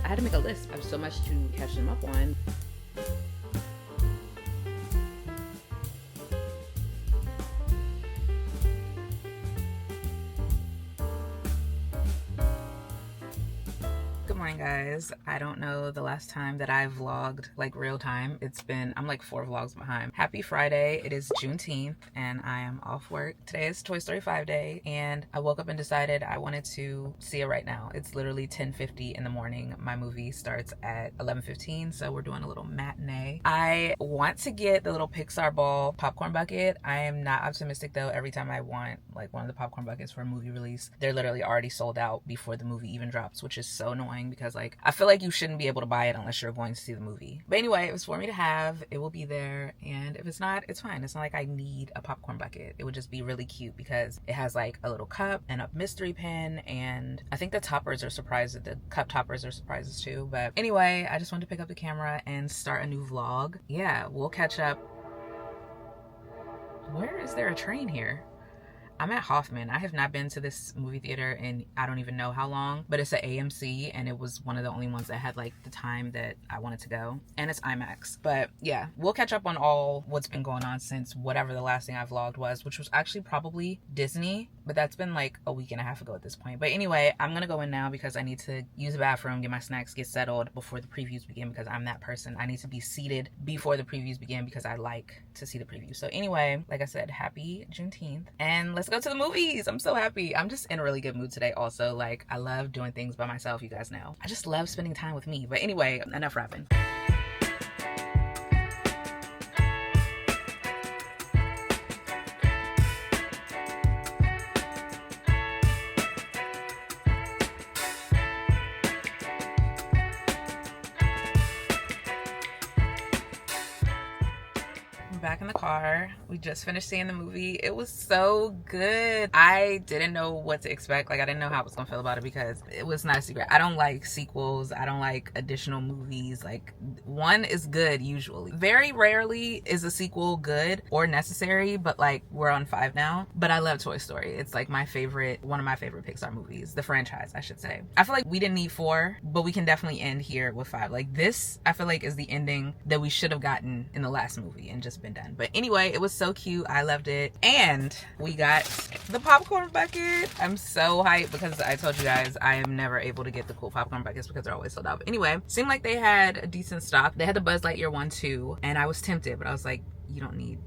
I had to make a list. I have so much to catch them up on. Good morning, guys. I don't know the last time that I vlogged like real time. I'm like 4 vlogs behind. Happy Friday. It is Juneteenth and I am off work. Today is Toy Story 5 day and I woke up and decided I wanted to see it right now. It's literally 10:50 in the morning. My movie starts at 11:15, so we're doing a little matinee. I want to get the little Pixar ball popcorn bucket. I am not optimistic though. Every time I want like one of the popcorn buckets for a movie release, they're literally already sold out before the movie even drops, which is so annoying because like I feel like you shouldn't be able to buy it unless you're going to see the movie. But anyway, it was for me to have. It will be there, and if it's not, it's fine. It's not like I need a popcorn bucket. It would just be really cute because it has like a little cup and a mystery pin, and I think the toppers are surprises. The cup toppers are surprises too. But anyway, I just wanted to pick up the camera and start a new vlog. Yeah, we'll catch up. Where is there a train here? I'm at Hoffman. I have not been to this movie theater in I don't even know how long, but it's an AMC and it was one of the only ones that had like the time that I wanted to go, and it's IMAX. But yeah, we'll catch up on all what's been going on since whatever the last thing I vlogged was, which was actually probably Disney, but that's been like a week and a half ago at this point. But anyway, I'm gonna go in now because I need to use the bathroom, get my snacks, get settled before the previews begin, because I'm that person. I need to be seated before the previews begin because I like to see the previews. So anyway, like I said, happy Juneteenth and let's go to the movies. I'm so happy. I'm just in a really good mood today also. Like, I love doing things by myself, you guys know. I just love spending time with me. But anyway, enough rapping. Back in the car. We just finished seeing the movie. It was so good. I didn't know what to expect. Like, I didn't know how I was gonna feel about it because it was not a secret. I don't like sequels. I don't like additional movies. Like, one is good usually. Very rarely is a sequel good or necessary, but like we're on 5 now. But I love Toy Story. It's like my favorite, one of my favorite Pixar movies. The franchise, I should say. I feel like we didn't need 4, but we can definitely end here with 5. Like, this, I feel like, is the ending that we should have gotten in the last movie and just been done. But anyway, it was so cute. I loved it. And we got the popcorn bucket. I'm so hyped because I told you guys I am never able to get the cool popcorn buckets because they're always sold out. But anyway, seemed like they had a decent stock. They had the Buzz Lightyear one too, and I was tempted, but I was like, you don't need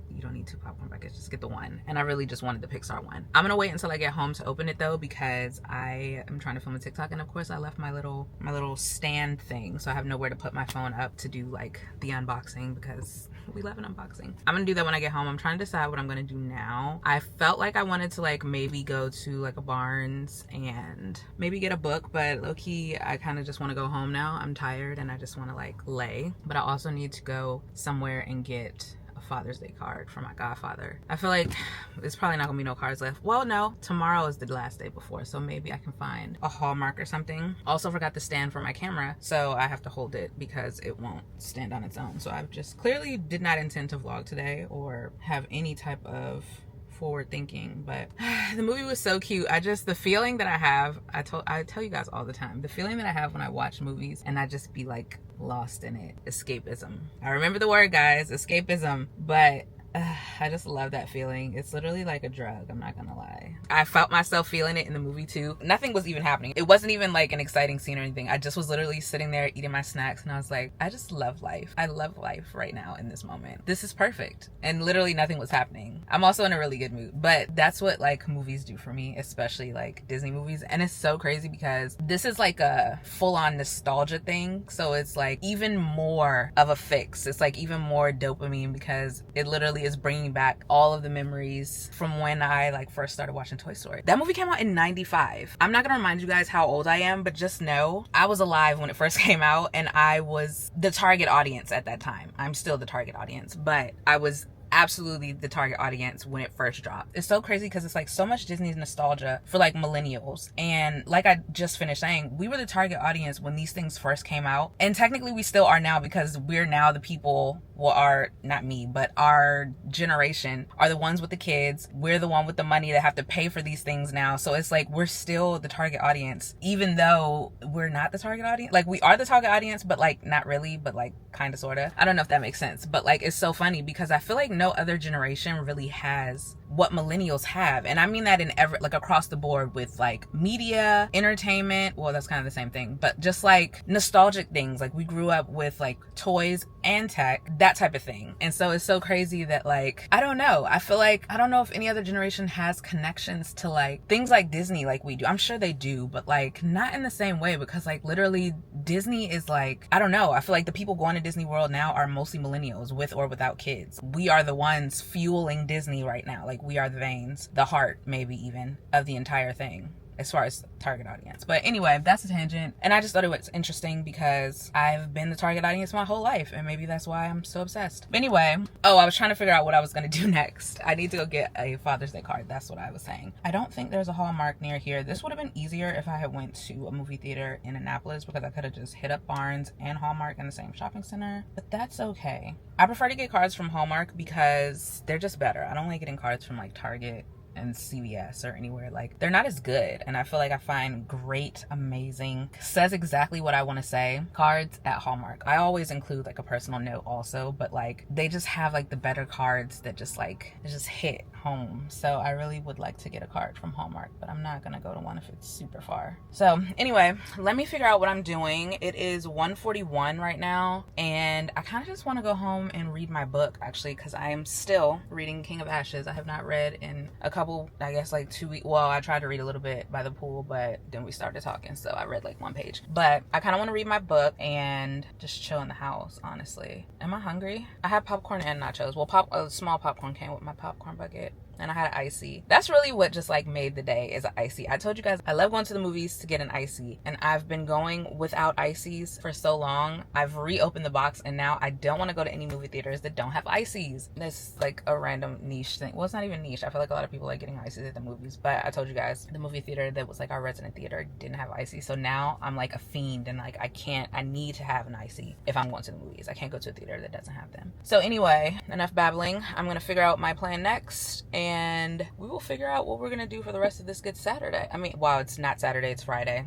2 popcorn buckets, just get the one. And I really just wanted the Pixar one. I'm gonna wait until I get home to open it though, because I am trying to film a TikTok, and of course I left my little stand thing, so I have nowhere to put my phone up to do like the unboxing, because we love an unboxing. I'm gonna do that when I get home. I'm trying to decide what I'm gonna do now. I felt like I wanted to like maybe go to like a Barnes and maybe get a book, but low-key I kind of just want to go home now. I'm tired and I just want to like lay. But I also need to go somewhere and get Father's Day card for my godfather. I feel like there's probably not gonna be no cards left. Well, no, tomorrow is the last day before, so maybe I can find a Hallmark or something. Also forgot the stand for my camera, so I have to hold it because it won't stand on its own. So I've just clearly did not intend to vlog today or have any type of forward thinking, but the movie was so cute. The feeling that I have, I tell you guys all the time, the feeling that I have when I watch movies and I just be like lost in it. Escapism. I remember the word, guys, escapism, but I just love that feeling. It's literally like a drug, I'm not gonna lie. I felt myself feeling it in the movie too. Nothing was even happening. It wasn't even like an exciting scene or anything. I just was literally sitting there eating my snacks and I was like, I just love life. I love life right now in this moment. This is perfect. And literally nothing was happening. I'm also in a really good mood, but that's what like movies do for me, especially like Disney movies. And it's so crazy because this is like a full-on nostalgia thing. So it's like even more of a fix. It's like even more dopamine because it literally is bringing back all of the memories from when I like first started watching Toy Story. That movie came out in 95. I'm not gonna remind you guys how old I am, but just know I was alive when it first came out and I was the target audience at that time. I'm still the target audience, but I was absolutely the target audience when it first dropped. It's so crazy because it's like so much Disney's nostalgia for like millennials. And like I just finished saying, we were the target audience when these things first came out. And technically we still are now, because we're now the people, well, not me, but our generation are the ones with the kids. We're the one with the money that have to pay for these things now. So it's like we're still the target audience, even though we're not the target audience. Like we are the target audience, but like not really, but like kind of, sort of. I don't know if that makes sense, but like it's so funny because I feel like no other generation really has what millennials have. And I mean that in every, like across the board, with like media, entertainment, well, that's kind of the same thing, but just like nostalgic things. Like we grew up with like toys and tech, that type of thing. And so it's so crazy that like, I don't know, I feel like, I don't know if any other generation has connections to like things like Disney like we do. I'm sure they do, but like not in the same way, because like literally Disney is like, I don't know, I feel like the people going to Disney World now are mostly millennials, with or without kids. We are the ones fueling Disney right now. Like we are the veins, the heart maybe even, of the entire thing as far as target audience. But anyway, that's a tangent. And I just thought it was interesting because I've been the target audience my whole life, and maybe that's why I'm so obsessed. But anyway, oh, I was trying to figure out what I was going to do next. I need to go get a Father's Day card. That's what I was saying. I don't think there's a Hallmark near here. This would have been easier if I had went to a movie theater in Annapolis, because I could have just hit up Barnes and Hallmark in the same shopping center, but that's okay. I prefer to get cards from Hallmark because they're just better. I don't like getting cards from like Target and CVS or anywhere. Like they're not as good, and I feel like I find great, amazing, says exactly what I want to say cards at Hallmark. I always include like a personal note also, but like they just have like the better cards that just like just hit home. So I really would like to get a card from Hallmark, but I'm not gonna go to one if it's super far. So anyway, let me figure out what I'm doing. It is 1:41 right now, and I kind of just want to go home and read my book, actually, because I am still reading King of Ashes. I have not read in a couple, I guess like 2 weeks. Well, I tried to read a little bit by the pool, but then we started talking, so I read like one page. But I kind of want to read my book and just chill in the house, honestly. Am I hungry? I had popcorn and nachos. Well, a small popcorn came with my popcorn bucket, and I had an icy. That's really what just like made the day, is an icy. I told you guys I love going to the movies to get an icy, and I've been going without ices for so long. I've reopened the box, and now I don't want to go to any movie theaters that don't have ices. That's like a random niche thing. Well, it's not even niche. I feel like a lot of people like getting ices at the movies, but I told you guys the movie theater that was like our resident theater didn't have ices. So now I'm like a fiend, and like I need to have an icy if I'm going to the movies. I can't go to a theater that doesn't have them. So anyway, enough babbling. I'm gonna figure out my plan next, and we will figure out what we're gonna do for the rest of this good Saturday. I mean, wow, it's not Saturday, it's Friday,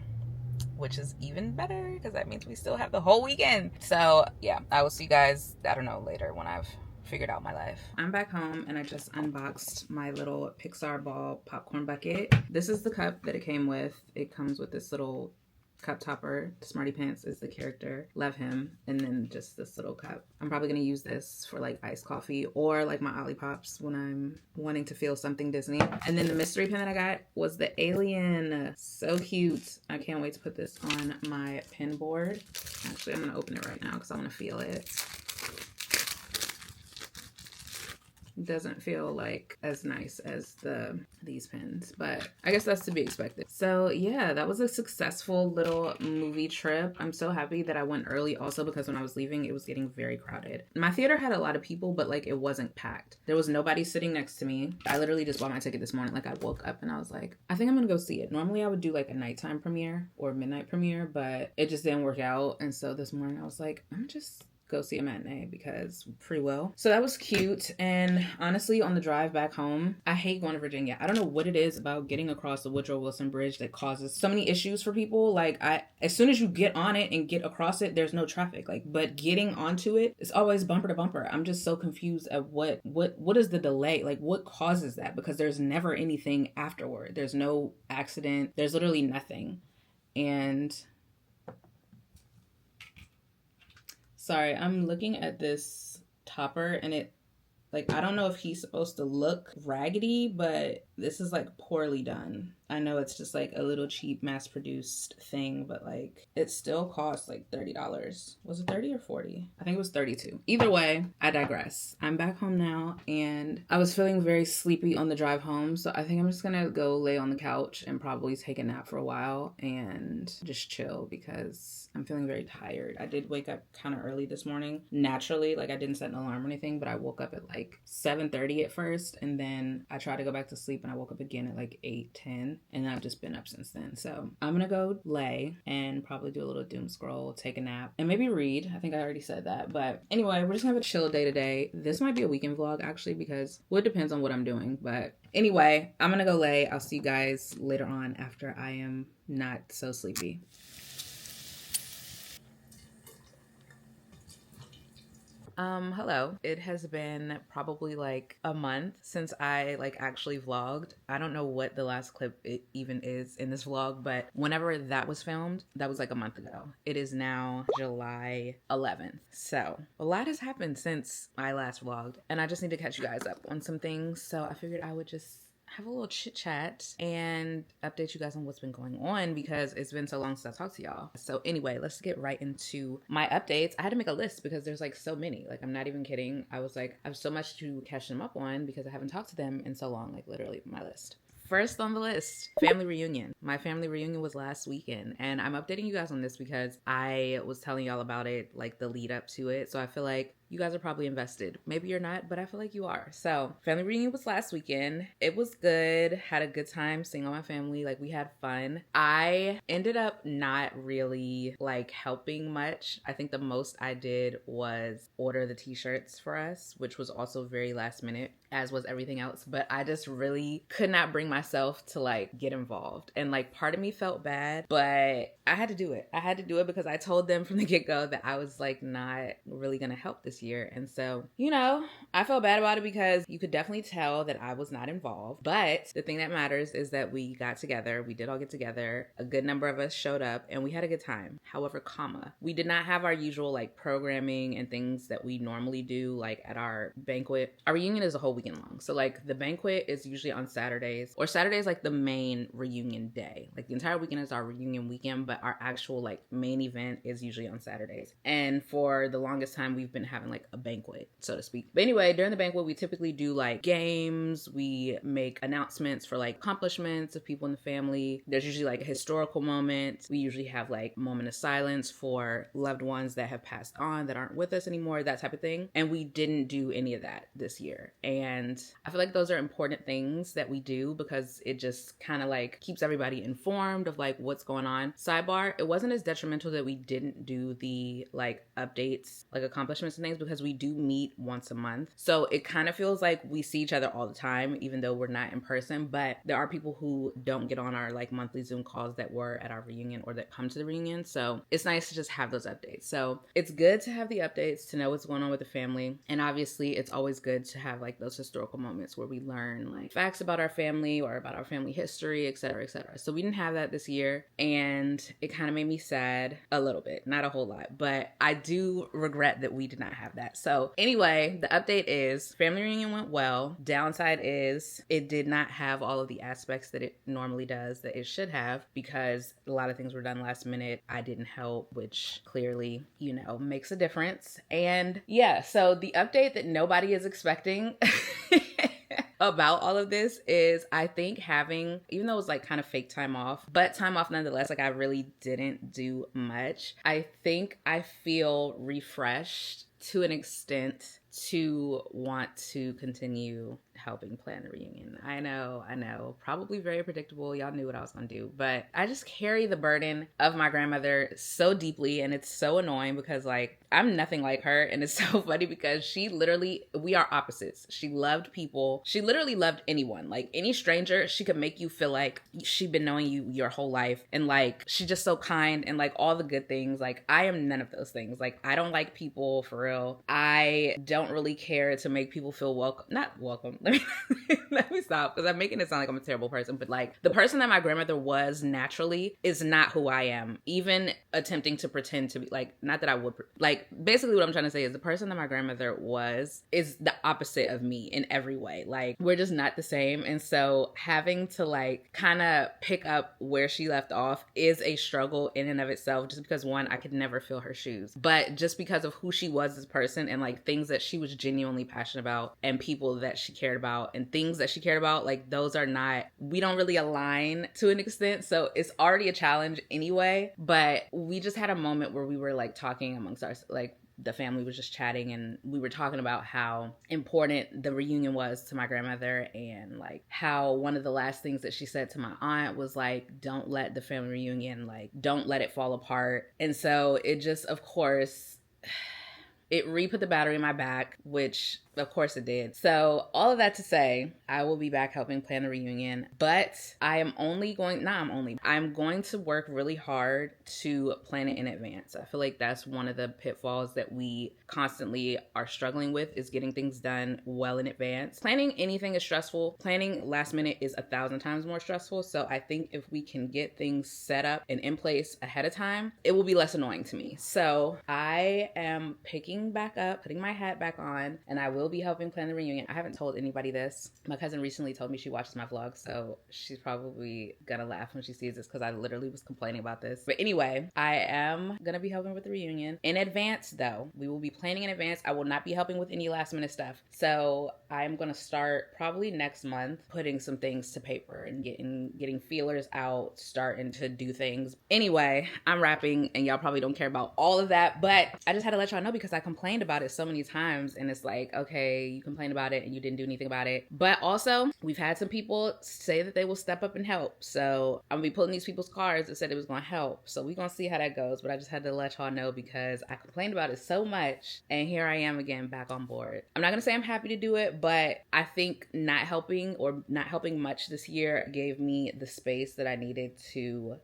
which is even better because that means we still have the whole weekend. So yeah, I will see you guys, I don't know, later when I've figured out my life. I'm back home, and I just unboxed my little Pixar ball popcorn bucket. This is the cup that it came with. It comes with this little cup topper. Smarty Pants is the character, love him, and then just this little cup. I'm probably gonna use this for like iced coffee or like my Olippops when I'm wanting to feel something Disney. And then the mystery pin that I got was the alien. So cute. I can't wait to put this on my pin board. Actually, I'm gonna open it right now because I want to feel it. Doesn't feel like as nice as these pins, but I guess that's to be expected. So yeah, that was a successful little movie trip. I'm so happy that I went early also, because when I was leaving it was getting very crowded. My theater had a lot of people, but like it wasn't packed. There was nobody sitting next to me. I literally just bought my ticket this morning. Like I woke up and I was like, I think I'm gonna go see it. Normally I would do like a nighttime premiere or midnight premiere, but it just didn't work out. And so this morning I was like, I'm just go see a matinee because free will. So that was cute. And honestly, on the drive back home, I hate going to Virginia. I don't know what it is about getting across the Woodrow Wilson Bridge that causes so many issues for people. Like as soon as you get on it and get across it, there's no traffic. Like, but getting onto it, it's always bumper to bumper. I'm just so confused at what is the delay? Like what causes that? Because there's never anything afterward. There's no accident. There's literally nothing. And sorry, I'm looking at this topper and it, like, I don't know if he's supposed to look raggedy, but this is like poorly done. I know it's just like a little cheap mass produced thing, but like it still costs like $30. Was it 30 or 40? I think it was 32. Either way, I digress. I'm back home now and I was feeling very sleepy on the drive home. So I think I'm just gonna go lay on the couch and probably take a nap for a while and just chill because I'm feeling very tired. I did wake up kind of early this morning. Naturally, like I didn't set an alarm or anything, but I woke up at like 7:30 at first and then I tried to go back to sleep and I woke up again at like 8:10 and I've just been up since then. So I'm gonna go lay and probably do a little doom scroll, take a nap, and maybe read. I think I already said that. But anyway, we're just gonna have a chill day today. This might be a weekend vlog actually because, well, it depends on what I'm doing. But anyway, I'm gonna go lay. I'll see you guys later on after I am not so sleepy. Hello. It has been probably like a month since I like actually vlogged. I don't know what the last clip it even is in this vlog, but whenever that was filmed, that was like a month ago. It is now July 11th. So a lot has happened since I last vlogged and I just need to catch you guys up on some things. So I figured I would just have a little chit chat and update you guys on what's been going on because it's been so long since I talked to y'all. So anyway, let's get right into my updates. I had to make a list because there's like so many. Like I'm not even kidding. I was like, I have so much to catch them up on because I haven't talked to them in so long, like literally my list. First on the list, family reunion. My family reunion was last weekend and I'm updating you guys on this because I was telling y'all about it, like the lead up to it. So I feel like you guys are probably invested. Maybe you're not, but I feel like you are. So family reunion was last weekend. It was good. Had a good time seeing all my family. Like we had fun. I ended up not really like helping much. I think the most I did was order the t-shirts for us, which was also very last minute, as was everything else. But I just really could not bring myself to like get involved. And like part of me felt bad, but I had to do it. I had to do it because I told them from the get-go that I was like not really gonna help this year. And so, you know, I felt bad about it because you could definitely tell that I was not involved. But the thing that matters is that we got together. We did all get together. A good number of us showed up and we had a good time. However, we did not have our usual like programming and things that we normally do like at our banquet. Our reunion is a whole weekend long. So like the banquet is usually on Saturdays, or Saturday is like the main reunion day. Like the entire weekend is our reunion weekend, but our actual like main event is usually on Saturdays. And for the longest time, we've been having like a banquet, so to speak. But anyway, during the banquet, we typically do like games. We make announcements for like accomplishments of people in the family. There's usually like a historical moment. We usually have like moment of silence for loved ones that have passed on that aren't with us anymore, that type of thing. And we didn't do any of that this year. And I feel like those are important things that we do because it just kind of like keeps everybody informed of like what's going on. Sidebar, it wasn't as detrimental that we didn't do the like updates, like accomplishments and things, because we do meet once a month. So it kind of feels like we see each other all the time, even though we're not in person. But there are people who don't get on our like monthly Zoom calls that were at our reunion or that come to the reunion. So it's nice to just have those updates. So it's good to have the updates, to know what's going on with the family. And obviously it's always good to have like those historical moments where we learn like facts about our family or about our family history, etc., etc. So we didn't have that this year and it kind of made me sad a little bit, not a whole lot, but I do regret that we did not have that. So anyway, the update is family reunion went well. Downside is it did not have all of the aspects that it normally does that it should have because a lot of things were done last minute. I didn't help, which clearly, you know, makes a difference. And yeah, so the update that nobody is expecting about all of this is I think having, even though it was like kind of fake time off, but time off nonetheless, like I really didn't do much. I think I feel refreshed to an extent to want to continue helping plan the reunion. I know, probably very predictable. Y'all knew what I was gonna do, but I just carry the burden of my grandmother so deeply, and it's so annoying because like I'm nothing like her, and it's so funny because we are opposites. She loved people. She literally loved anyone, like any stranger. She could make you feel like she'd been knowing you your whole life, and like she's just so kind and like all the good things. Like I am none of those things. Like I don't like people for real. drill. I don't really care to make people feel welcome. Not welcome. Let me stop, because I'm making it sound like I'm a terrible person. But like, the person that my grandmother was naturally is not who I am. Even attempting to pretend to be, like, not that I would, like, basically what I'm trying to say is the person that my grandmother was is the opposite of me in every way. Like, we're just not the same. And so having to like kind of pick up where she left off is a struggle in and of itself, just because, one, I could never fill her shoes, but just because of who she was as a person and like things that she was genuinely passionate about and people that she cared about and things that she cared about, like, those are not, we don't really align to an extent. So it's already a challenge anyway. But we just had a moment where we were like talking amongst ourselves, like, the family was just chatting, and we were talking about how important the reunion was to my grandmother, and like how one of the last things that she said to my aunt was like, don't let the family reunion, like, don't let it fall apart. And so it just, of course, it re-put the battery in my back, which of course it did. So all of that to say, I will be back helping plan the reunion, but I'm going to work really hard to plan it in advance. I feel like that's one of the pitfalls that we constantly are struggling with, is getting things done well in advance. Planning anything is stressful. Planning last minute is 1,000 times more stressful. So I think if we can get things set up and in place ahead of time, it will be less annoying to me. So I am picking back up, putting my hat back on, and I will be helping plan the reunion. I haven't told anybody this. My cousin recently told me she watches my vlog, so she's probably gonna laugh when she sees this, because I literally was complaining about this. But anyway, I am gonna be helping with the reunion in advance, though. We will be planning in advance. I will not be helping with any last minute stuff. So I'm gonna start probably next month putting some things to paper and getting feelers out, starting to do things. Anyway, I'm rapping, and y'all probably don't care about all of that, but I just had to let y'all know because I complained about it so many times, and it's like, okay, you complained about it and you didn't do anything about it. But also, we've had some people say that they will step up and help. So I'm gonna be pulling these people's cards that said it was gonna help. So we're gonna see how that goes. But I just had to let y'all know because I complained about it so much, and here I am again back on board. I'm not gonna say I'm happy to do it, but I think not helping much this year gave me the space that I needed to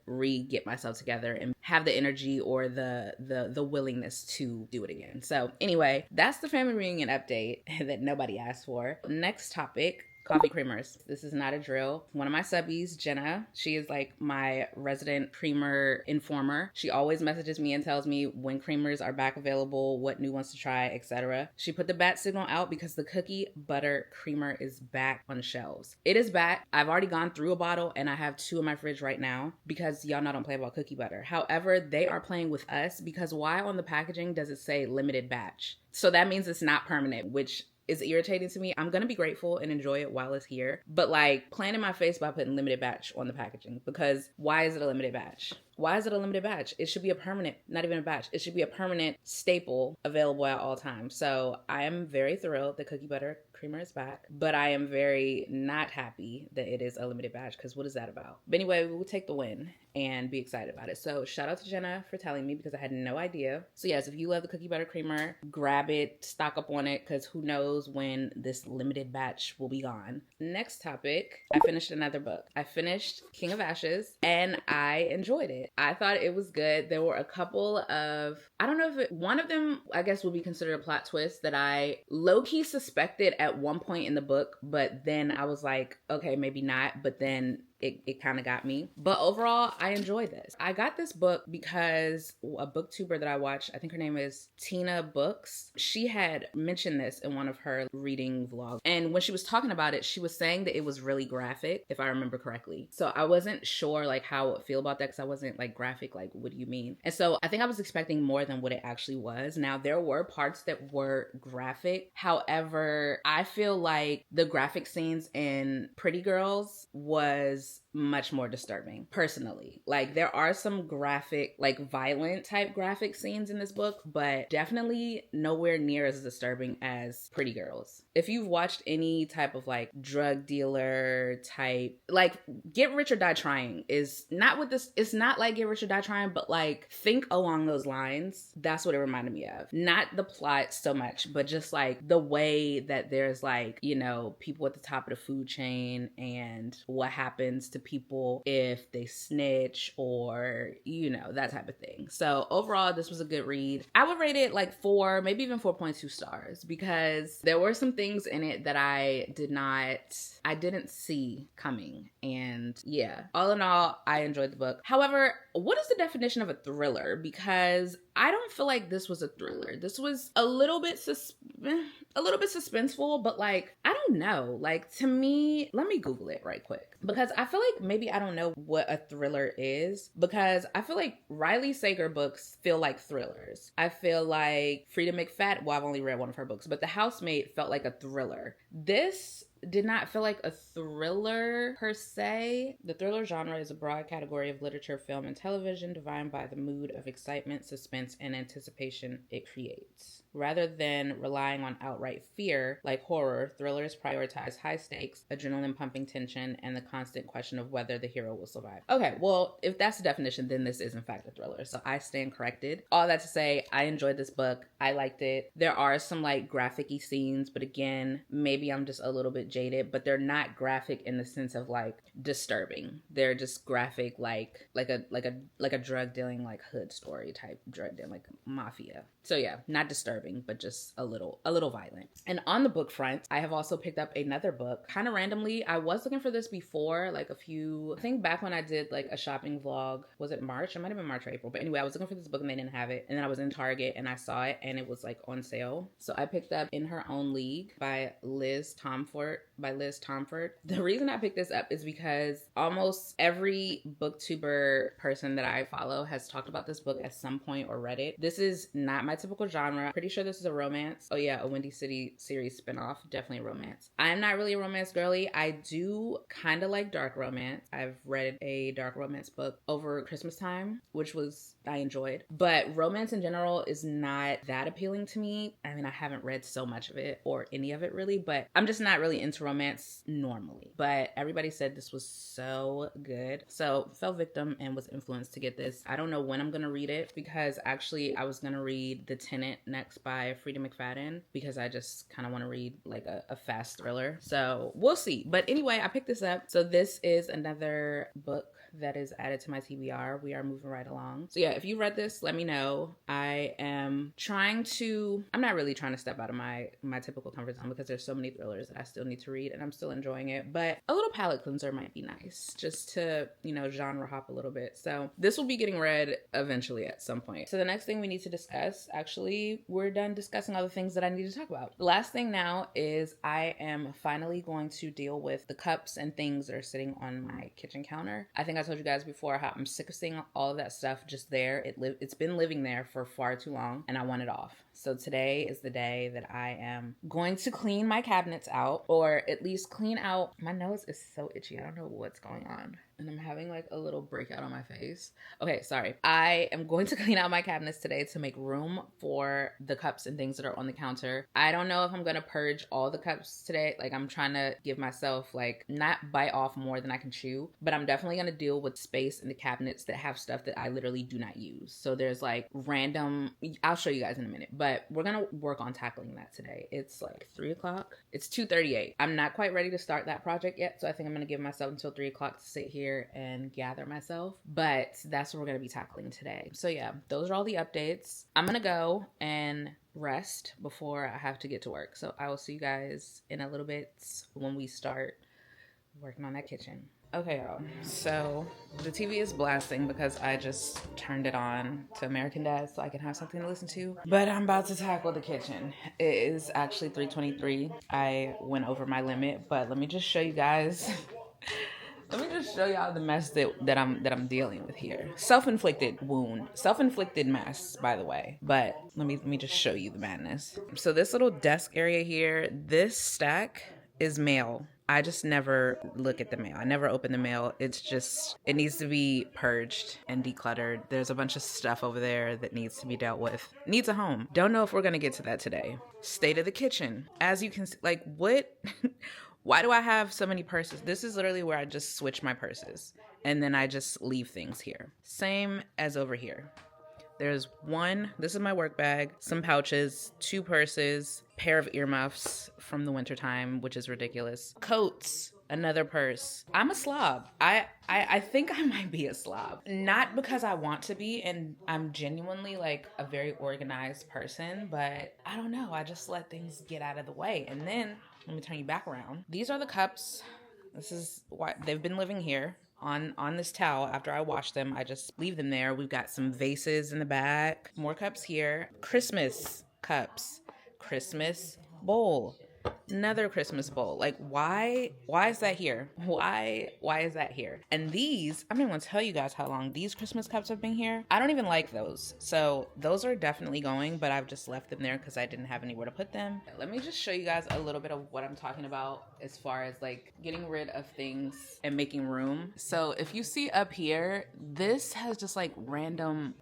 get myself together and have the energy or the willingness to do it again. So anyway, that's the family reunion update that nobody asked for. Next topic, coffee creamers. This is not a drill. One of my subbies, Jenna, she is like my resident creamer informer. She always messages me and tells me when creamers are back available, what new ones to try, etc. She put the bat signal out because the cookie butter creamer is back on the shelves. It is back. I've already gone through a bottle, and I have 2 in my fridge right now because y'all know I don't play about cookie butter. However, they are playing with us because why on the packaging does it say limited batch? So that means it's not permanent, which is irritating to me. I'm gonna be grateful and enjoy it while it's here, but like, playing in my face by putting limited batch on the packaging, because why is it a limited batch? Why is it a limited batch? It should be a permanent, not even a batch. It should be a permanent staple available at all times. So I am very thrilled that cookie butter creamer is back, but I am very not happy that it is a limited batch, because what is that about? But anyway, we will take the win and be excited about it. So shout out to Jenna for telling me, because I had no idea. So yes, if you love the cookie butter creamer, grab it, stock up on it, because who knows when this limited batch will be gone. Next topic, I finished another book. I finished King of Ashes, and I enjoyed it. I thought it was good. There were a couple of, I don't know if one of them, I guess, would be considered a plot twist that I low-key suspected at one point in the book, but then I was like, okay, maybe not, but then it kind of got me. But overall, I enjoyed this. I got this book because a booktuber that I watched, I think her name is Tina Books, she had mentioned this in one of her reading vlogs. And when she was talking about it, she was saying that it was really graphic, if I remember correctly. So I wasn't sure like how I would feel about that, because I wasn't like, graphic, like what do you mean? And so I think I was expecting more than what it actually was. Now, there were parts that were graphic. However, I feel like the graphic scenes in Pretty Girls was much more disturbing, personally. Like, there are some graphic, like violent type graphic scenes in this book, but definitely nowhere near as disturbing as Pretty Girls. If you've watched any type of like drug dealer type, like Get Rich or Die Trying is not what this, it's not like Get Rich or Die Trying, but like think along those lines. That's what it reminded me of. Not the plot so much, but just like the way that there's like, you know, people at the top of the food chain and what happens happens to people if they snitch or, you know, that type of thing. So overall, this was a good read. I would rate it like 4, maybe even 4.2 stars, because there were some things in it that I didn't see coming. And yeah, all in all, I enjoyed the book. However, what is the definition of a thriller? Because I don't feel like this was a thriller. This was a little bit suspenseful, but like, I don't know. Like, to me, let me Google it right quick, because I feel like maybe I don't know what a thriller is, because I feel like Riley Sager books feel like thrillers. I feel like Frida McFadden, well, I've only read one of her books, but The Housemaid felt like a thriller. This did not feel like a thriller per se. The thriller genre is a broad category of literature, film, and television defined by the mood of excitement, suspense, and anticipation it creates. Rather than relying on outright fear, like horror, thrillers prioritize high stakes, adrenaline pumping tension, and the constant question of whether the hero will survive. Okay, well, if that's the definition, then this is in fact a thriller. So I stand corrected. All that to say, I enjoyed this book. I liked it. There are some like graphic-y scenes, but again, maybe I'm just a little bit jaded, but they're not graphic in the sense of like disturbing. They're just graphic like a drug dealing, like hood story type drug dealing, like mafia. So yeah, not disturbing, but just a little violent. And on the book front, I have also picked up another book kind of randomly. I was looking for this before, like I think back when I did like a shopping vlog. Was it March? It might have been March or April. But anyway, I was looking for this book and they didn't have it. And then I was in Target and I saw it and it was like on sale. So I picked up In Her Own League by Liz Tomfort. The reason I picked this up is because almost every booktuber person that I follow has talked about this book at some point or read it. This is not my typical genre. Pretty sure this is a romance. Oh yeah, a Windy City series spinoff. Definitely a romance. I'm not really a romance girly. I do kind of like dark romance. I've read a dark romance book over Christmas time, which I enjoyed. But romance in general is not that appealing to me. I mean, I haven't read so much of it or any of it really, but I'm just not really into romance normally. But everybody said this was so good. So fell victim and was influenced to get this. I don't know when I'm going to read it, because actually I was going to read The Tenant next by Frida McFadden, because I just kind of want to read like a fast thriller. So we'll see. But anyway, I picked this up. So this is another book that is added to my TBR. We are moving right along. So yeah, if you read this, let me know. I'm not really trying to step out of my typical comfort zone, because there's so many thrillers that I still need to read and I'm still enjoying it. But a little palate cleanser might be nice, just to, genre hop a little bit. So this will be getting read eventually at some point. So the next thing we need to discuss, actually, we're done discussing all the things that I need to talk about. The last thing now is I am finally going to deal with the cups and things that are sitting on my kitchen counter. I think I told you guys before how I'm sick of seeing all of that stuff just there. It's been living there for far too long and I want it off. So today is the day that I am going to clean my cabinets out, or at least clean out. My nose is so itchy. I don't know what's going on. And I'm having like a little breakout on my face. Okay, sorry. I am going to clean out my cabinets today to make room for the cups and things that are on the counter. I don't know if I'm going to purge all the cups today. Like, I'm trying to give myself like not bite off more than I can chew, but I'm definitely going to deal with space in the cabinets that have stuff that I literally do not use. So there's like random, I'll show you guys in a minute, but we're going to work on tackling that today. It's like 3 o'clock. It's 2:38. I'm not quite ready to start that project yet. So I think I'm going to give myself until 3 o'clock to sit here and gather myself, but that's what we're going to be tackling today. So yeah, those are all the updates. I'm going to go and rest before I have to get to work. So I will see you guys in a little bit when we start working on that kitchen. Okay, y'all. So the TV is blasting because I just turned it on to American Dad so I can have something to listen to. But I'm about to tackle the kitchen. It is actually 3:23. I went over my limit, but let me just show you guys. Let me just show y'all the mess that I'm dealing with here. Self-inflicted wound. Self-inflicted mess, by the way. But let me just show you the madness. So this little desk area here, this stack is mail. I just never look at the mail. I never open the mail. It needs to be purged and decluttered. There's a bunch of stuff over there that needs to be dealt with. Needs a home. Don't know if we're going to get to that today. State of the kitchen. As you can see, like, what? Why do I have so many purses? This is literally where I just switch my purses and then I just leave things here. Same as over here. There's this is my work bag, some pouches, 2 purses, pair of earmuffs from the wintertime, which is ridiculous. Coats, Another purse. I'm a slob. I think I might be a slob. Not because I want to be, and I'm genuinely like a very organized person, but I don't know. I just let things get out of the way. And then, let me turn you back around. These are the cups. This is why they've been living here on this towel. After I wash them, I just leave them there. We've got some vases in the back. More cups here. Christmas cups. Christmas bowl. Another Christmas bowl. Like, why is that here? Why is that here? And these, I'm not even gonna tell you guys how long these Christmas cups have been here. I don't even like those. So those are definitely going, but I've just left them there because I didn't have anywhere to put them. Let me just show you guys a little bit of what I'm talking about as far as like getting rid of things and making room. So if you see up here, this has just like random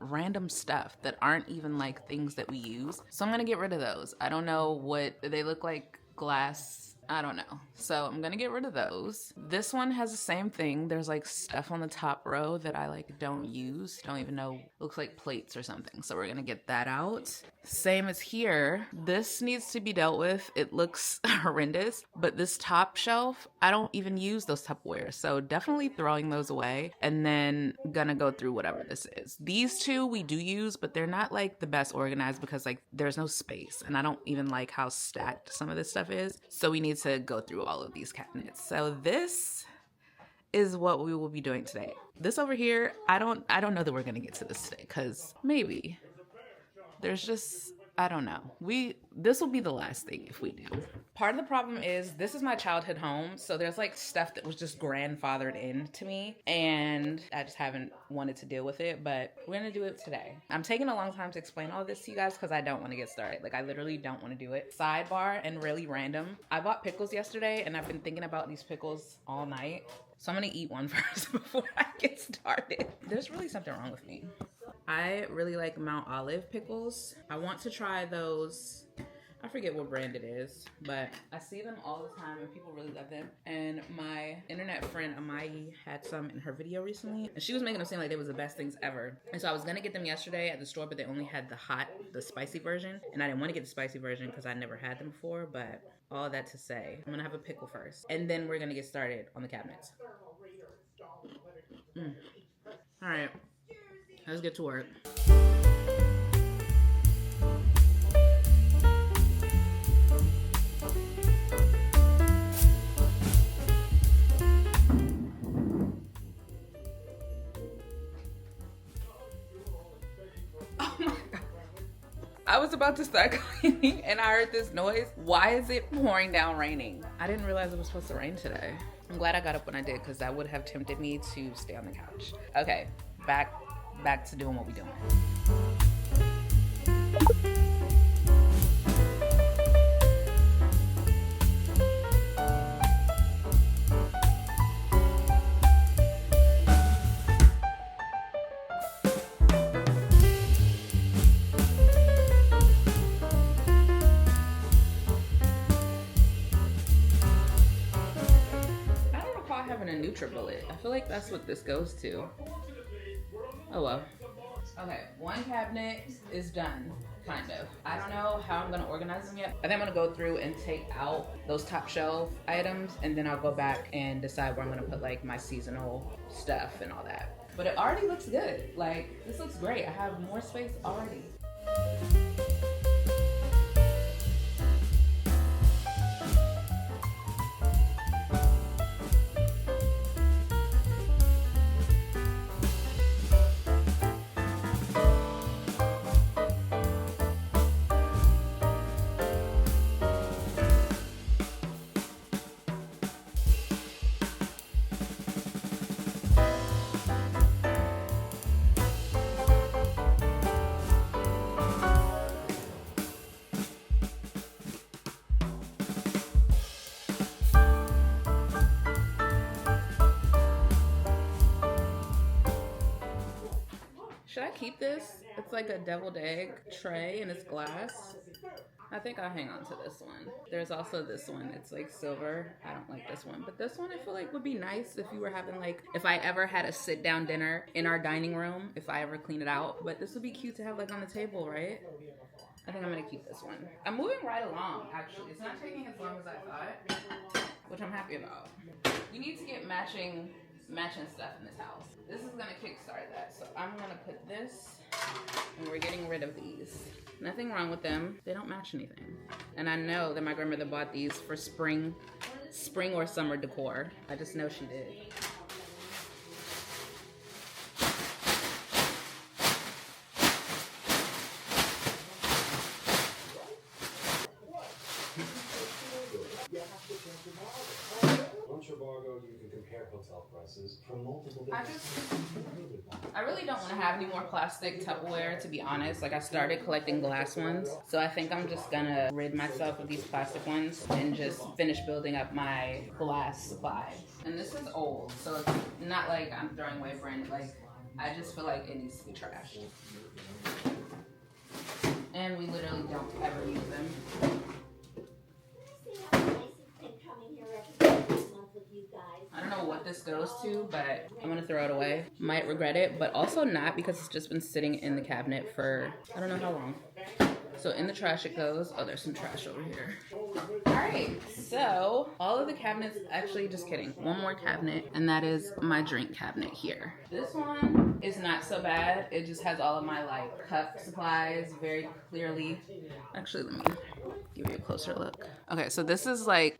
stuff that aren't even like things that we use. So I'm gonna get rid of those. I don't know what they look like. Glass, I don't know. So I'm gonna get rid of those. This one has the same thing. There's like stuff on the top row that I like don't use, don't even know, looks like plates or something. So we're gonna get that out. Same as here. This needs to be dealt with. It looks horrendous, but this top shelf, I don't even use those Tupperware. So definitely throwing those away, and then gonna go through whatever this is. These two we do use, but they're not like the best organized because like there's no space, and I don't even like how stacked some of this stuff is. So we need to go through all of these cabinets. So this is what we will be doing today. This over here, I don't know that we're gonna get to this today, because maybe there's just, I don't know. This will be the last thing if we do. Part of the problem is this is my childhood home, so there's like stuff that was just grandfathered into me, and I just haven't wanted to deal with it, but we're gonna do it today. I'm taking a long time to explain all this to you guys because I don't want to get started. Like, I literally don't want to do it. Sidebar and really random. I bought pickles yesterday, and I've been thinking about these pickles all night. So I'm gonna eat one first before I get started. There's really something wrong with me. I really like Mount Olive pickles. I want to try those. I forget what brand it is, but I see them all the time and people really love them. And my internet friend Amai had some in her video recently, and she was making them seem like they was the best things ever. And so I was gonna get them yesterday at the store, but they only had the spicy version. And I didn't want to get the spicy version because I never had them before, but all that to say, I'm gonna have a pickle first, and then we're gonna get started on the cabinets. All right, let's get to work. I was about to start cleaning and I heard this noise. Why is it pouring down raining? I didn't realize it was supposed to rain today. I'm glad I got up when I did, because that would have tempted me to stay on the couch. Okay, back to doing what we're doing. Bullet. I feel like that's what this goes to. Oh well. Okay, one cabinet is done, kind of. I don't know how I'm gonna organize them yet. I think I'm gonna go through and take out those top shelf items, and then I'll go back and decide where I'm gonna put like my seasonal stuff and all that. But it already looks good. Like, this looks great. I have more space already. Should I keep this? It's like a deviled egg tray and it's glass. I think I'll hang on to this one. There's also this one. It's like silver. I don't like this one. But this one I feel like would be nice if you were having like, if I ever had a sit down dinner in our dining room, if I ever clean it out. But this would be cute to have like on the table, right? I think I'm gonna keep this one. I'm moving right along, actually. It's not taking as long as I thought. which I'm happy about. We need to get matching stuff in this house. This is gonna kickstart that. So I'm gonna put this, and we're getting rid of these. Nothing wrong with them. They don't match anything. And I know that my grandmother bought these for spring or summer decor. I just know she did. Once you're bargoed, you can compare hotel prices from multiple I really don't want to have any more plastic Tupperware, to be honest. Like, I started collecting glass ones, so I think I'm just gonna rid myself of these plastic ones and just finish building up my glass supply. And this is old, so it's not like I'm throwing away brand. Like, I just feel like it needs to be trashed. And we literally don't ever use them. I don't know what this goes to, but I'm gonna throw it away. Might regret it, but also not, because it's just been sitting in the cabinet for I don't know how long. So in the trash it goes. Oh, there's some trash over here. All right, so all of the cabinets, actually just kidding, one more cabinet, and that is my drink cabinet here. This one is not so bad. It just has all of my like cup supplies very clearly. Actually, let me give you a closer look. Okay, so this is like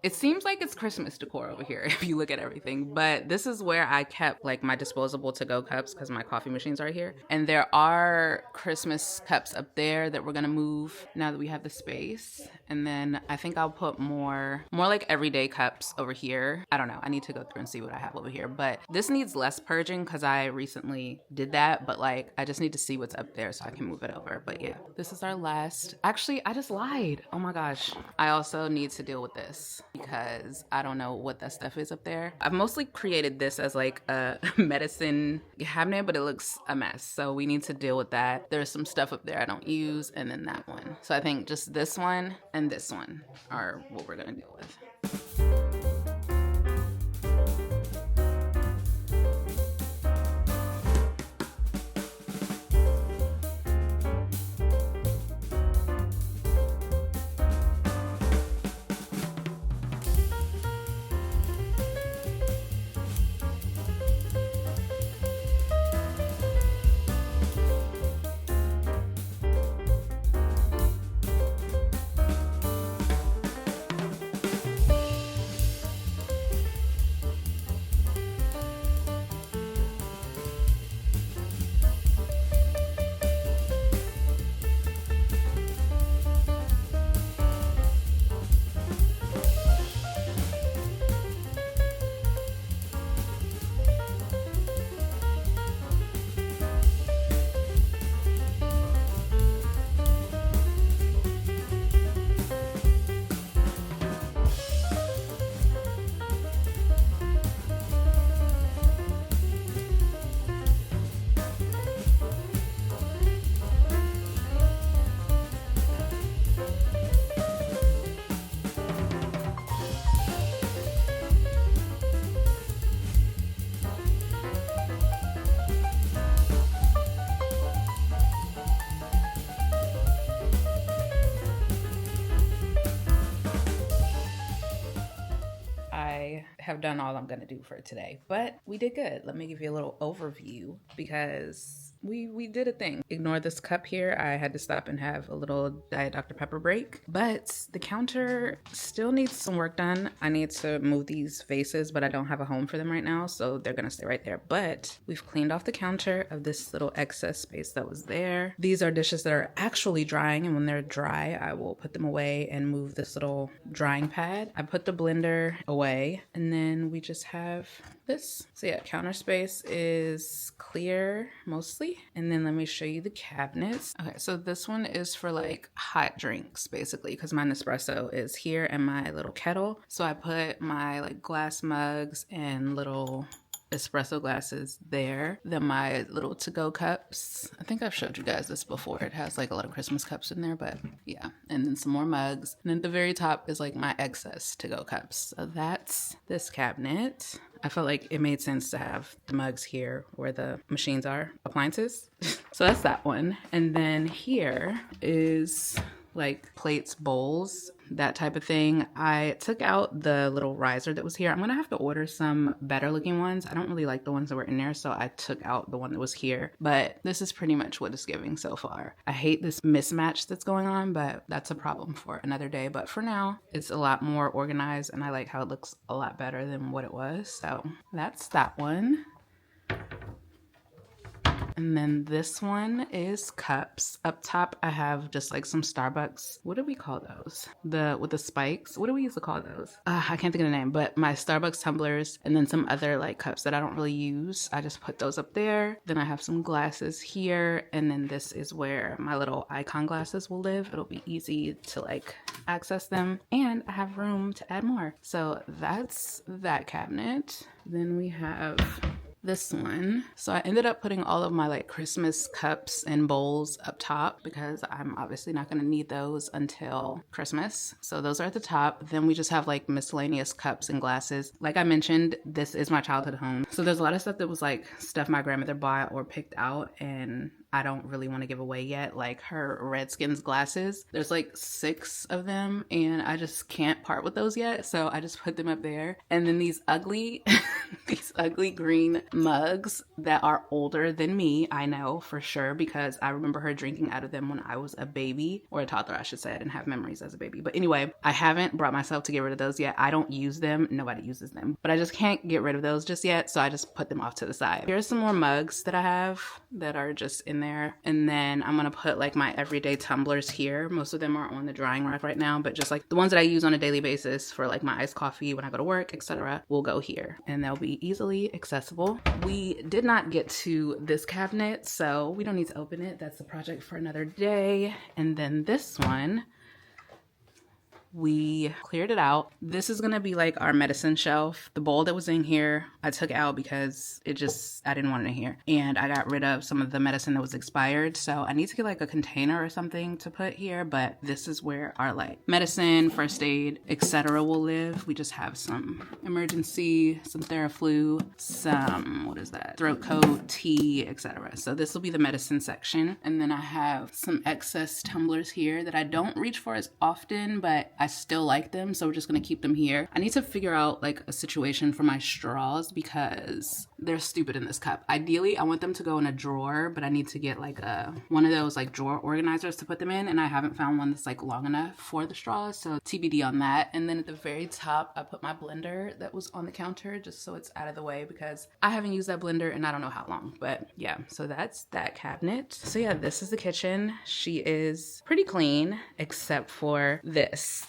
it seems like it's Christmas decor over here if you look at everything, but this is where I kept like my disposable to-go cups because my coffee machine's right here. And there are Christmas cups up there that we're gonna move now that we have the space. And then I think I'll put more like everyday cups over here. I don't know, I need to go through and see what I have over here, but this needs less purging because I recently did that, but like I just need to see what's up there so I can move it over. But yeah, this is our last. Actually, I just lied. Oh my gosh. I also need to deal with this because I don't know what that stuff is up there. I've mostly created this as like a medicine cabinet, but it looks a mess. So we need to deal with that. There's some stuff up there I don't use, and then that one. So I think just this one and this one are what we're gonna deal with. Have done all I'm gonna do for today, but we did good. Let me give you a little overview because we did a thing. Ignore this cup here. I had to stop and have a little Diet Dr. Pepper break, but the counter still needs some work done. I need to move these vases, but I don't have a home for them right now, so they're gonna stay right there. But we've cleaned off the counter of this little excess space that was there. These are dishes that are actually drying, and when they're dry, I will put them away and move this little drying pad. I put the blender away, and then we just have this. So yeah, counter space is clear mostly. And then let me show you the cabinets. Okay, so this one is for like hot drinks basically, because my Nespresso is here and my little kettle. So I put my like glass mugs and little espresso glasses there. Then my little to-go cups. I think I've showed you guys this before. It has like a lot of Christmas cups in there, but yeah. And then some more mugs. And then at the very top is like my excess to-go cups. So that's this cabinet. I felt like it made sense to have the mugs here where the machines are, appliances. So that's that one. And then here is like plates, bowls, that type of thing. I took out the little riser that was here. I'm gonna have to order some better looking ones. I don't really like the ones that were in there, so I took out the one that was here. But this is pretty much what it's giving so far. I hate this mismatch that's going on, but that's a problem for another day. But for now, it's a lot more organized and I like how it looks a lot better than what it was. So that's that one. And then this one is cups. Up top, I have just like some Starbucks. What do we call those? With the spikes. What do we used to call those? I can't think of the name, but my Starbucks tumblers and then some other like cups that I don't really use. I just put those up there. Then I have some glasses here. And then this is where my little icon glasses will live. It'll be easy to like access them. And I have room to add more. So that's that cabinet. Then we have this one. So I ended up putting all of my like Christmas cups and bowls up top because I'm obviously not going to need those until Christmas. So those are at the top. Then we just have like miscellaneous cups and glasses. Like I mentioned, this is my childhood home. So there's a lot of stuff that was like stuff my grandmother bought or picked out and I don't really want to give away yet. Like her Redskins glasses, there's like 6 of them and I just can't part with those yet. So I just put them up there. And then these ugly, these ugly green mugs that are older than me, I know for sure, because I remember her drinking out of them when I was a baby, or a toddler, I should say. I didn't have memories as a baby. But anyway, I haven't brought myself to get rid of those yet. I don't use them. Nobody uses them. But I just can't get rid of those just yet. So I just put them off to the side. Here's some more mugs that I have that are just in there. And then I'm going to put like my everyday tumblers here. Most of them are on the drying rack right now, but just like the ones that I use on a daily basis for like my iced coffee when I go to work, etc., will go here and they'll be easily accessible. We did not get to this cabinet, so we don't need to open it. That's a project for another day. And then this one, we cleared it out. This is gonna be like our medicine shelf. The bowl that was in here, I took out because I didn't want it in here. And I got rid of some of the medicine that was expired. So I need to get like a container or something to put here, but this is where our like medicine, first aid, etc. will live. We just have some emergency, some Theraflu, some, what is that? Throat coat, tea, etc. So this will be the medicine section. And then I have some excess tumblers here that I don't reach for as often, but I still like them, so we're just gonna keep them here. I need to figure out like a situation for my straws because they're stupid in this cup. Ideally, I want them to go in a drawer, but I need to get like one of those like drawer organizers to put them in, and I haven't found one that's like long enough for the straws, so TBD on that. And then at the very top, I put my blender that was on the counter just so it's out of the way because I haven't used that blender and I don't know how long, but yeah, so that's that cabinet. So yeah, this is the kitchen. She is pretty clean except for this.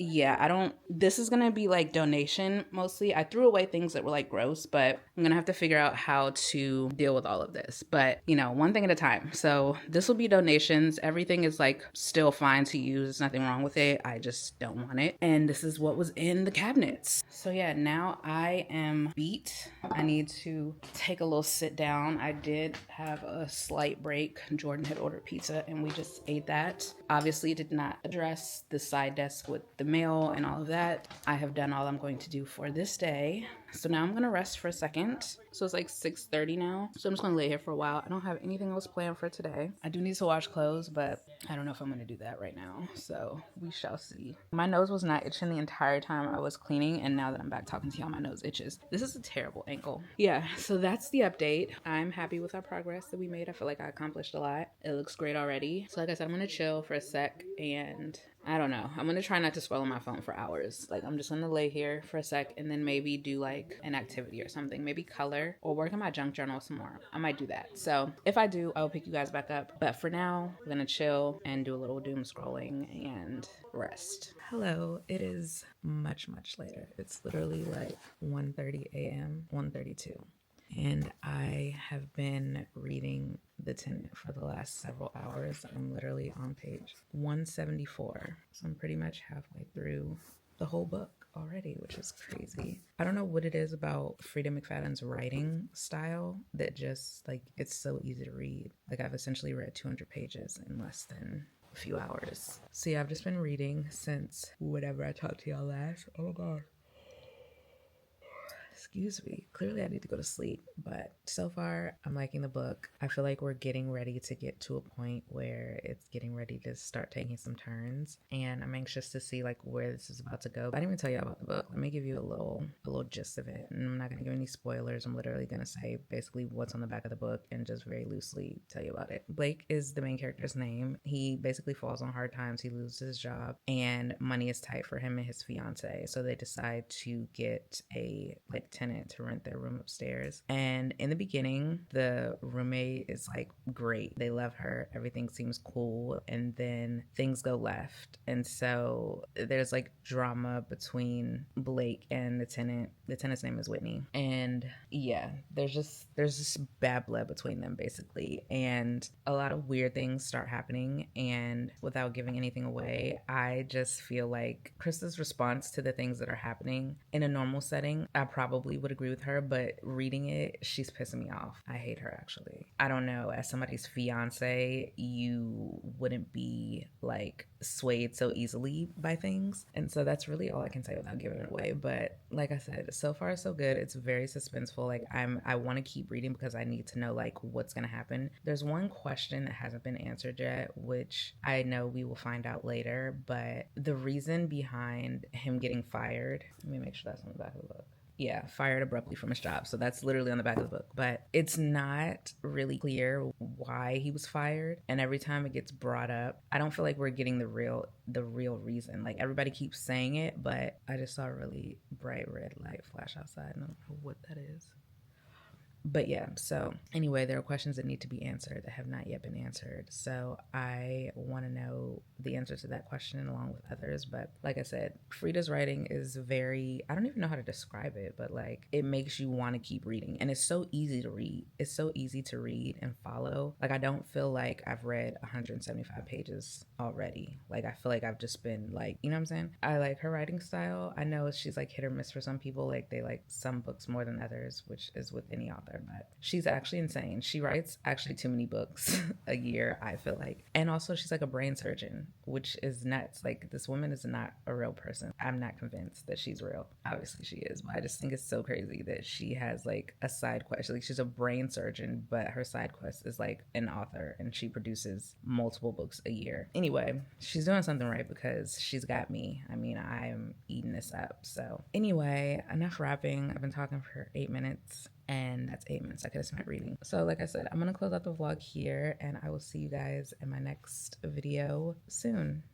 Yeah, this is gonna be like donation mostly. I threw away things that were like gross, but I'm gonna have to figure out how to deal with all of this. But you know, one thing at a time. So this will be donations. Everything is like still fine to use. There's nothing wrong with it. I just don't want it. And this is what was in the cabinets. So yeah, now I am beat. I need to take a little sit down. I did have a slight break. Jordan had ordered pizza and we just ate that. Obviously did not address the side desk with the mail and all of that. I have done all I'm going to do for this day. So now I'm gonna rest for a second. So it's like 6:30 now. So I'm just gonna lay here for a while. I don't have anything else planned for today. I do need to wash clothes, but I don't know if I'm gonna do that right now. So we shall see. My nose was not itching the entire time I was cleaning, and now that I'm back talking to y'all, my nose itches. This is a terrible angle. Yeah, so that's the update. I'm happy with our progress that we made. I feel like I accomplished a lot. It looks great already. So like I said, I'm gonna chill for a sec and I don't know. I'm gonna try not to scroll on my phone for hours. Like I'm just gonna lay here for a sec and then maybe do like an activity or something. Maybe color or work on my junk journal some more. I might do that. So if I do, I'll pick you guys back up. But for now, we're gonna chill and do a little doom scrolling and rest. Hello, it is much later. It's literally like 1:30 a.m., 1:32. And I have been reading The Tenant for the last several hours. I'm literally on page 174. So I'm pretty much halfway through the whole book already, which is crazy. I don't know what it is about Frida McFadden's writing style that just like, it's so easy to read. Like I've essentially read 200 pages in less than a few hours. So yeah, I've just been reading since whatever I talked to y'all last. Oh God. Excuse me. Clearly, I need to go to sleep. But so far, I'm liking the book. I feel like we're getting ready to get to a point where it's getting ready to start taking some turns, and I'm anxious to see like where this is about to go. I didn't even tell you about the book. Let me give you a little gist of it. And I'm not gonna give any spoilers. I'm literally gonna say basically what's on the back of the book and just very loosely tell you about it. Blake is the main character's name. He basically falls on hard times. He loses his job, and money is tight for him and his fiance. So they decide to get a tenant to rent their room upstairs. And in the beginning, the roommate is like great. They love her. Everything seems cool. And then things go left. And so there's like drama between Blake and the tenant. The tenant's name is Whitney. And yeah, there's just bad blood between them basically. And a lot of weird things start happening. And without giving anything away, I just feel like Krista's response to the things that are happening in a normal setting, I probably would agree with her, but reading it, she's pissing me off. I hate her actually. I don't know, as somebody's fiance, you wouldn't be like swayed so easily by things. And so that's really all I can say without giving it away. But like I said, so far so good. It's very suspenseful. Like I want to keep reading because I need to know like what's gonna happen. There's one question that hasn't been answered yet, which I know we will find out later, but the reason behind him getting fired, let me make sure that's on the back of the book. Yeah, fired abruptly from his job. So that's literally on the back of the book. But it's not really clear why he was fired. And every time it gets brought up, I don't feel like we're getting the real reason. Like everybody keeps saying it, but I just saw a really bright red light flash outside. I don't know what that is. But yeah, so anyway, there are questions that need to be answered that have not yet been answered. So I want to know the answer to that question along with others. But like I said, Frida's writing is very, I don't even know how to describe it, but like it makes you want to keep reading. And it's so easy to read. It's so easy to read and follow. Like I don't feel like I've read 175 pages already. Like I feel like I've just been like, you know what I'm saying? I like her writing style. I know she's like hit or miss for some people. Like they like some books more than others, which is with any author. But she's actually insane. She writes actually too many books a year, I feel like. And also she's like a brain surgeon, which is nuts. Like this woman is not a real person. I'm not convinced that she's real. Obviously she is, but I just think it's so crazy that she has like a side quest. Like she's a brain surgeon, but her side quest is like an author, and she produces multiple books a year. Anyway, she's doing something right because she's got me. I mean, I'm eating this up. So anyway, enough rapping. I've been talking for 8 minutes. And that's 8 minutes I could have spent reading. So like I said, I'm going to close out the vlog here, and I will see you guys in my next video soon.